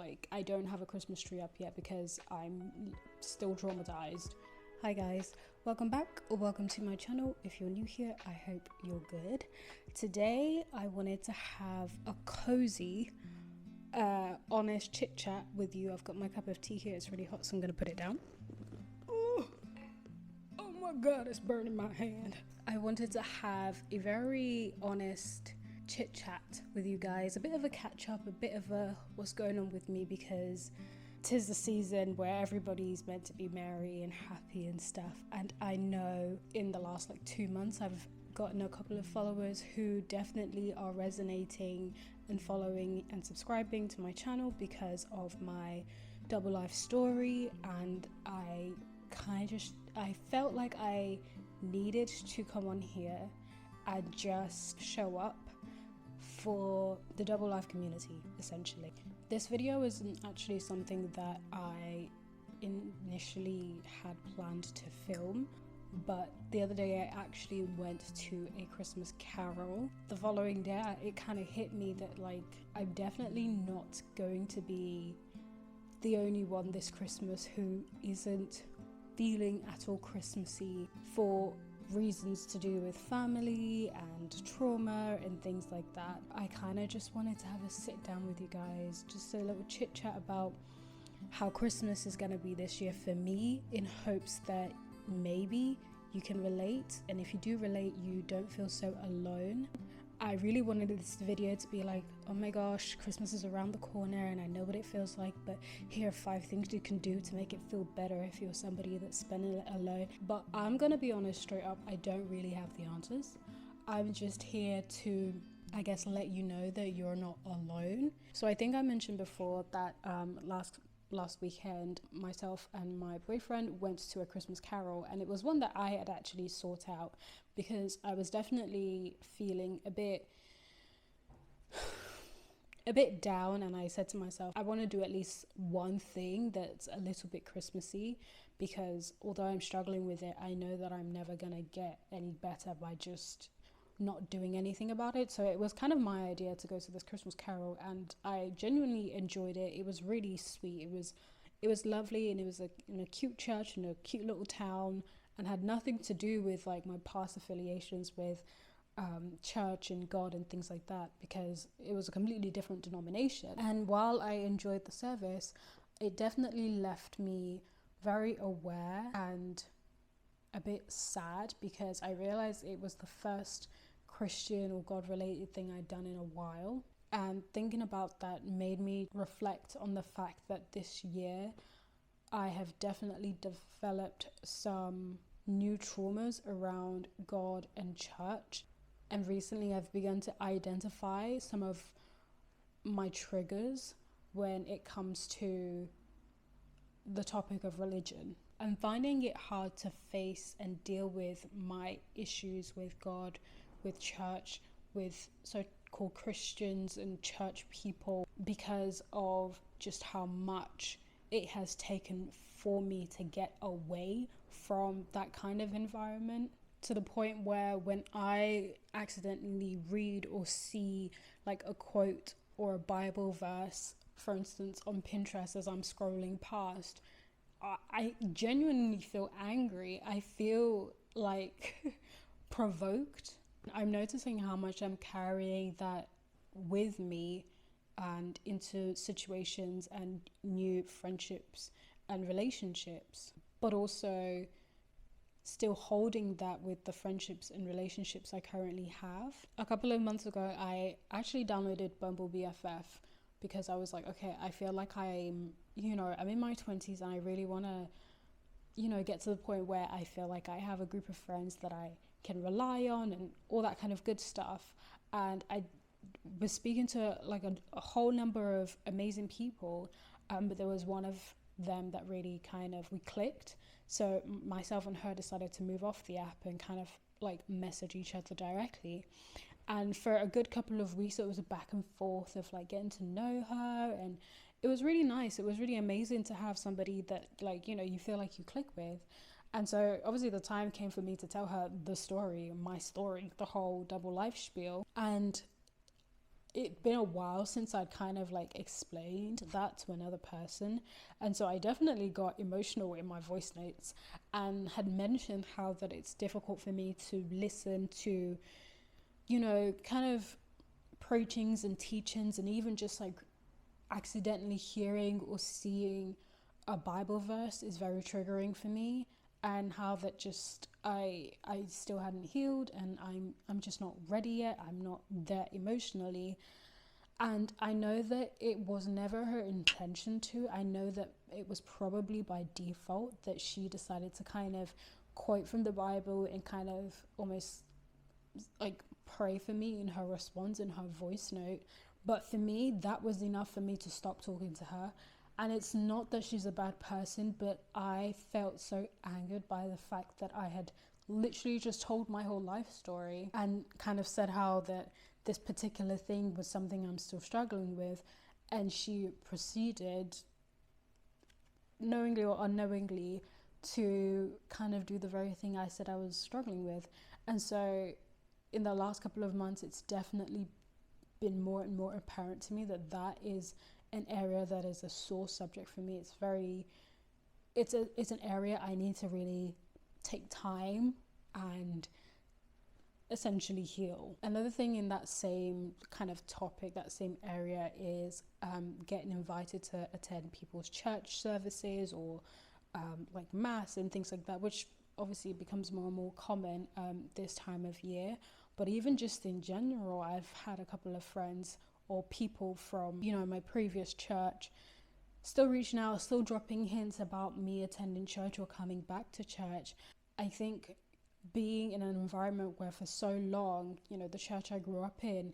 like I don't have a Christmas tree up yet because I'm still traumatized. Hi guys, welcome back or welcome to my channel. If you're new here, I hope you're good. Today I wanted to have a cozy honest chit chat with you. I've got my cup of tea here, it's really hot, so I'm gonna put it down. Oh my god, it's burning my hand. I wanted to have a very honest chit chat with you guys, a bit of a catch up, a bit of a what's going on with me, because 'tis the season where everybody's meant to be merry and happy and stuff. And I know in the last 2 months I've gotten a couple of followers who definitely are resonating and following and subscribing to my channel because of my double life story, and I felt like I needed to come on here and just show up for the double life community, essentially. This video isn't actually something that I initially had planned to film, but the other day I actually went to a Christmas carol. The following day it kind of hit me that I'm definitely not going to be the only one this Christmas who isn't feeling at all Christmassy for reasons to do with family and trauma and things like that. I kind of just wanted to have a sit down with you guys, just a little chit chat about how Christmas is going to be this year for me, in hopes that maybe you can relate, and if you do relate, you don't feel so alone. I really wanted this video to be like, oh my gosh, Christmas is around the corner and I know what it feels like, but here are 5 things you can do to make it feel better if you're somebody that's spending it alone. But I'm gonna be honest straight up, I don't really have the answers. I'm just here to, I guess, let you know that you're not alone. So I think I mentioned before that last weekend myself and my boyfriend went to a Christmas carol, and it was one that I had actually sought out because I was definitely feeling a bit down, and I said to myself, I want to do at least one thing that's a little bit Christmassy, because although I'm struggling with it, I know that I'm never gonna get any better by just not doing anything about it. So it was kind of my idea to go to this Christmas carol, and I genuinely enjoyed it. It was really sweet. It was lovely, and it was in a cute church in a cute little town, and had nothing to do with my past affiliations with church and God and things like that, because it was a completely different denomination. And while I enjoyed the service, it definitely left me very aware and a bit sad, because I realized it was the first Christian or God related thing I'd done in a while. And thinking about that made me reflect on the fact that this year I have definitely developed some new traumas around God and church. And recently I've begun to identify some of my triggers when it comes to the topic of religion. I'm finding it hard to face and deal with my issues with God, with church, with so-called Christians and church people, because of just how much it has taken for me to get away from that kind of environment, to the point where when I accidentally read or see a quote or a Bible verse, for instance, on Pinterest as I'm scrolling past, I genuinely feel angry. I feel provoked. I'm noticing how much I'm carrying that with me and into situations and new friendships and relationships, but also still holding that with the friendships and relationships I currently have. A couple of months ago, I actually downloaded Bumble BFF because I was like, okay, I feel like I'm in my 20s and I really want to, get to the point where I feel like I have a group of friends that I can rely on and all that kind of good stuff. And I was speaking to a whole number of amazing people, but there was one of them that really we clicked. So myself and her decided to move off the app and message each other directly. And for a good couple of weeks it was a back and forth of getting to know her, and it was really nice. It was really amazing to have somebody that you feel like you click with. And so obviously the time came for me to tell her my story, the whole double life spiel. And it'd been a while since I'd kind of like explained that to another person. And so I definitely got emotional in my voice notes and had mentioned how that it's difficult for me to listen to, kind of preachings and teachings, and even just like accidentally hearing or seeing a Bible verse is very triggering for me, and how that just I still hadn't healed, and I'm just not ready yet. I'm not there emotionally. And I know that it was never her intention to. I know that it was probably by default that she decided to kind of quote from the Bible and kind of almost like pray for me in her response, in her voice note. But for me, that was enough for me to stop talking to her. And it's not that she's a bad person, but I felt so angered by the fact that I had literally just told my whole life story and kind of said how that this particular thing was something I'm still struggling with. And she proceeded, knowingly or unknowingly, to kind of do the very thing I said I was struggling with. And so in the last couple of months, it's definitely been more and more apparent to me that that is an area that is a sore subject for me. It's an area I need to really take time and essentially heal. Another thing in that same kind of topic, that same area, is getting invited to attend people's church services or like mass and things like that, which obviously becomes more and more common this time of year. But even just in general, I've had a couple of friends or people from, my previous church still reaching out, still dropping hints about me attending church or coming back to church. I think being in an environment where for so long, the church I grew up in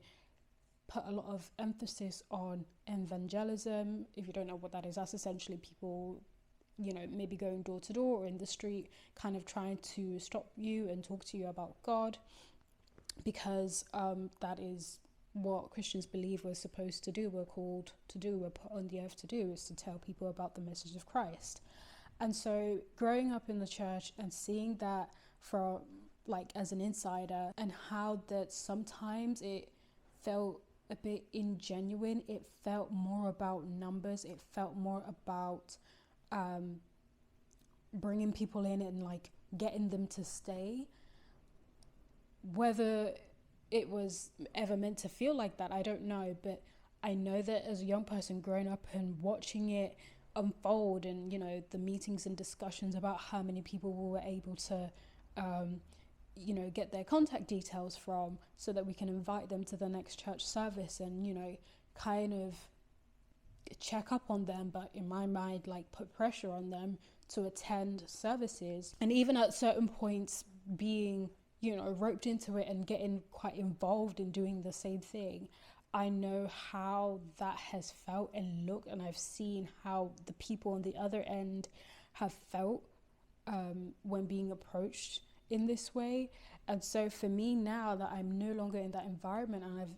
put a lot of emphasis on evangelism. If you don't know what that is, that's essentially people, maybe going door to door or in the street, kind of trying to stop you and talk to you about God, because that is what Christians believe we're supposed to do, we're called to do, we're put on the earth to do, is to tell people about the message of Christ. And so growing up in the church and seeing that from like as an insider, and how that sometimes it felt a bit ingenuine, it felt more about numbers, it felt more about bringing people in and like getting them to stay. Whether it was ever meant to feel like that, I don't know, but I know that as a young person growing up and watching it unfold, and the meetings and discussions about how many people we were able to get their contact details from, so that we can invite them to the next church service and kind of check up on them, but in my mind like put pressure on them to attend services, and even at certain points being roped into it and getting quite involved in doing the same thing. I know how that has felt and looked, and I've seen how the people on the other end have felt when being approached in this way. And so for me, now that I'm no longer in that environment and I've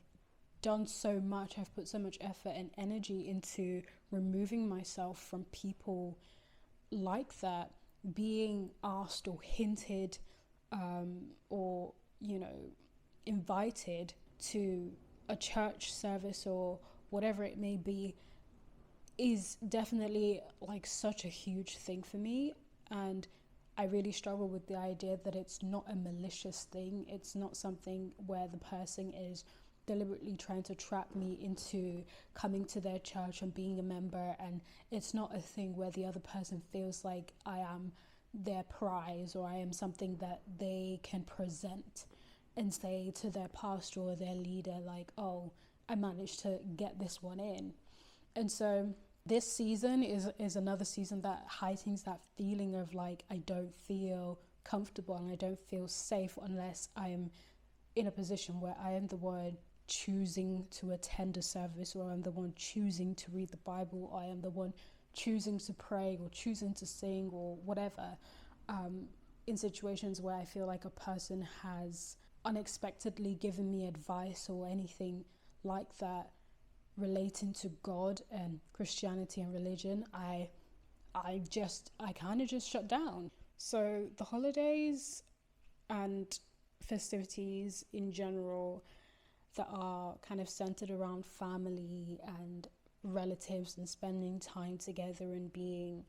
done so much, I've put so much effort and energy into removing myself from people like that, being asked or hinted or invited to a church service or whatever it may be, is definitely like such a huge thing for me. And I really struggle with the idea that it's not a malicious thing. It's not something where the person is deliberately trying to trap me into coming to their church and being a member, and it's not a thing where the other person feels like I am their prize, or I am something that they can present and say to their pastor or their leader like, oh, I managed to get this one in. And so this season is another season that heightens that feeling of like, I don't feel comfortable and I don't feel safe unless I am in a position where I am the one choosing to attend a service, or I'm the one choosing to read the Bible, or I am the one choosing to pray or choosing to sing or whatever, in situations where I feel like a person has unexpectedly given me advice or anything like that relating to God and Christianity and religion, I kind of just shut down. So the holidays and festivities in general that are kind of centered around family and relatives and spending time together and being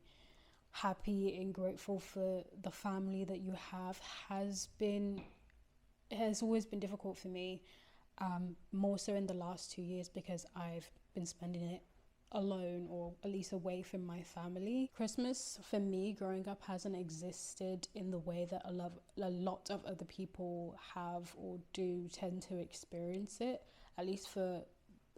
happy and grateful for the family that you have has always been difficult for me, more so in the last 2 years because I've been spending it alone, or at least away from my family. Christmas for me growing up hasn't existed in the way that a lot of other people have or do tend to experience it, at least for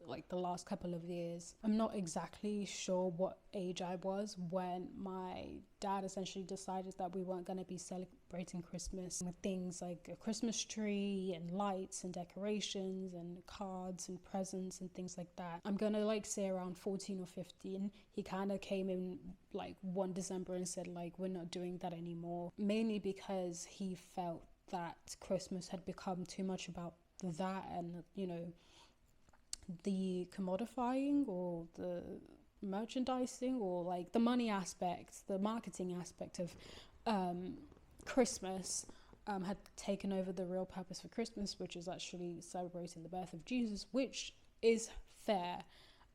like the last couple of years. I'm not exactly sure what age I was when my dad essentially decided that we weren't going to be celebrating Christmas with things like a Christmas tree and lights and decorations and cards and presents and things like that. I'm gonna like say around 14 or 15, he kind of came in like one December and said like, we're not doing that anymore, mainly because he felt that Christmas had become too much about that and, you know, the commodifying or the merchandising or like the money aspect, the marketing aspect of Christmas had taken over the real purpose for Christmas, which is actually celebrating the birth of Jesus, which is fair,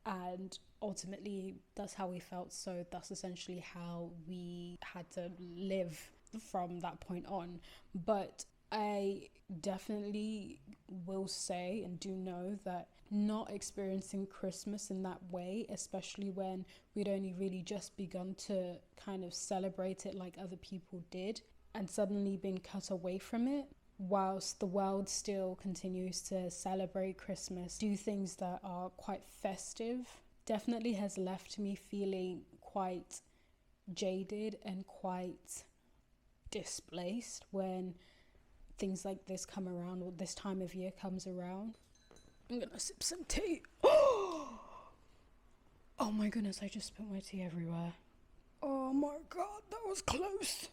and ultimately that's how we felt, so that's essentially how we had to live from that point on. But I definitely will say and do know that not experiencing Christmas in that way, especially when we'd only really just begun to kind of celebrate it like other people did, and suddenly being cut away from it, whilst the world still continues to celebrate Christmas, do things that are quite festive, definitely has left me feeling quite jaded and quite displaced when things like this come around, or this time of year comes around. I'm gonna sip some tea. Oh my goodness, I just spilled my tea everywhere. Oh my god, that was close.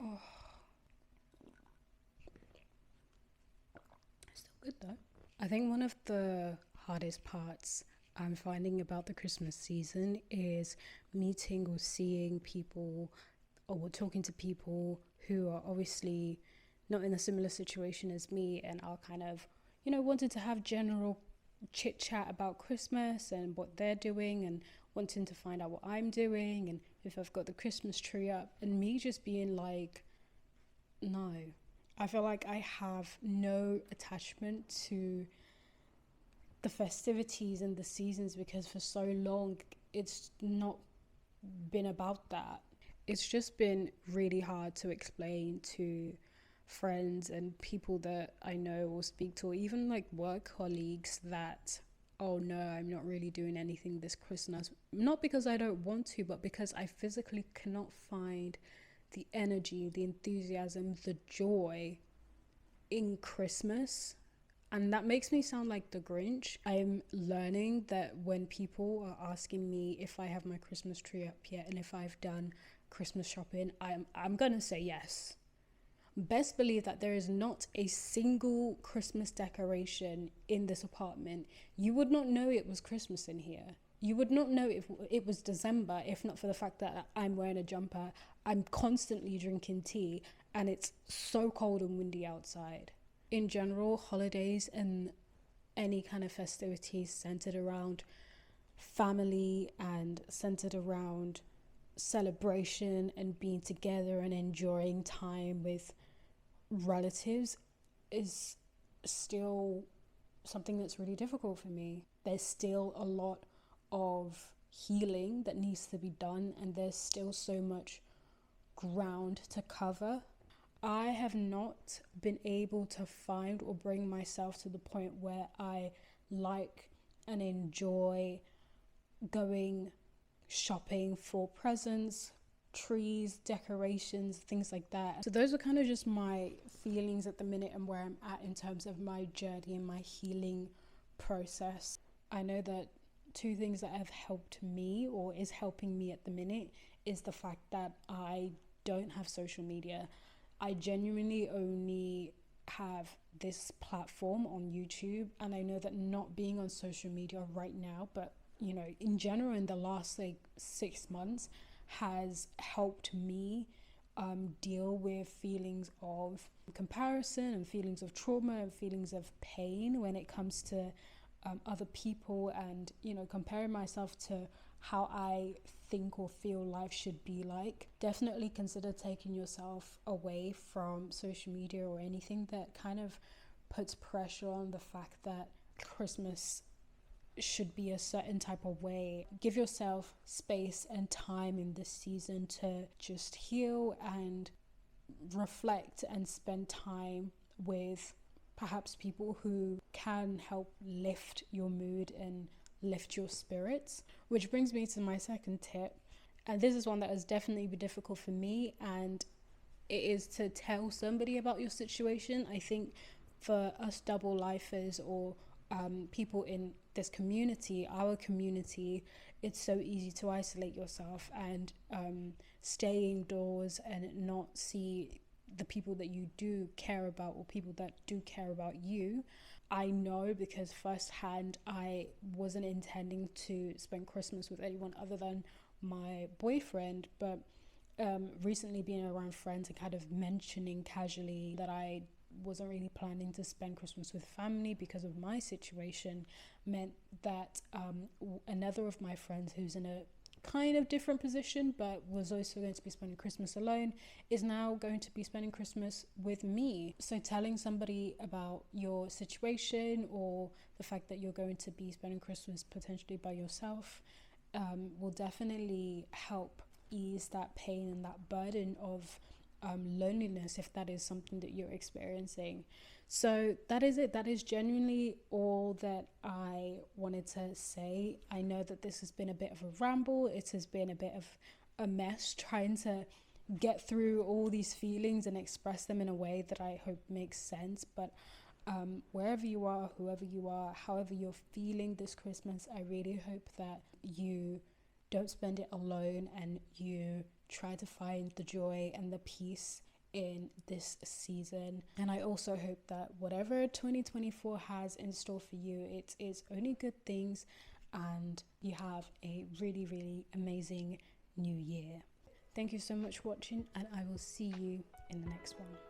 Oh. Still good though. I think one of the hardest parts I'm finding about the Christmas season is meeting or seeing people or talking to people who are obviously not in a similar situation as me and are kind of, you know, wanted to have general chit chat about Christmas and what they're doing, and wanting to find out what I'm doing and if I've got the Christmas tree up, and me just being like, no. I feel like I have no attachment to the festivities and the seasons because for so long it's not been about that. It's just been really hard to explain to friends and people that I know or speak to, or even like work colleagues, that, oh no, I'm not really doing anything this Christmas. Not because I don't want to, but because I physically cannot find the energy, the enthusiasm, the joy in Christmas. And that makes me sound like the Grinch. I'm learning that when people are asking me if I have my Christmas tree up yet and if I've done Christmas shopping, I'm gonna say yes. Best believe that there is not a single Christmas decoration in this apartment. You would not know it was Christmas in here. You would not know if it was December if not for the fact that I'm wearing a jumper, I'm constantly drinking tea, and it's so cold and windy outside. In general, holidays and any kind of festivities centered around family and centered around celebration and being together and enjoying time with relatives is still something that's really difficult for me. There's still a lot of healing that needs to be done, and there's still so much ground to cover. I have not been able to find or bring myself to the point where I like and enjoy going shopping for presents, trees, decorations, things like that. So those are kind of just my feelings at the minute and where I'm at in terms of my journey and my healing process. I know that two things that have helped me or is helping me at the minute is the fact that I don't have social media. I genuinely only have this platform on YouTube, and I know that not being on social media right now, but you know, in general in the last like 6 months has helped me deal with feelings of comparison and feelings of trauma and feelings of pain when it comes to other people, and comparing myself to how I think or feel life should be like. Definitely consider taking yourself away from social media or anything that kind of puts pressure on the fact that Christmas should be a certain type of way. Give yourself space and time in this season to just heal and reflect and spend time with perhaps people who can help lift your mood and lift your spirits. Which brings me to my second tip, and this is one that has definitely been difficult for me, and it is to tell somebody about your situation. I think for us double lifers or people in this community, our community, it's so easy to isolate yourself and stay indoors and not see the people that you do care about or people that do care about you. I know because firsthand I wasn't intending to spend Christmas with anyone other than my boyfriend, but recently being around friends and kind of mentioning casually that I wasn't really planning to spend Christmas with family because of my situation meant that another of my friends who's in a kind of different position but was also going to be spending Christmas alone is now going to be spending Christmas with me. So telling somebody about your situation or the fact that you're going to be spending Christmas potentially by yourself will definitely help ease that pain and that burden of loneliness if that is something that you're experiencing. So that is it. That is genuinely all that I wanted to say. I know that this has been a bit of a ramble. It has been a bit of a mess trying to get through all these feelings and express them in a way that I hope makes sense. But wherever you are, whoever you are, however you're feeling this Christmas, I really hope that you don't spend it alone and you try to find the joy and the peace in this season. And I also hope that whatever 2024 has in store for you, it is only good things and you have a really, really amazing new year. Thank you so much for watching, and I will see you in the next one.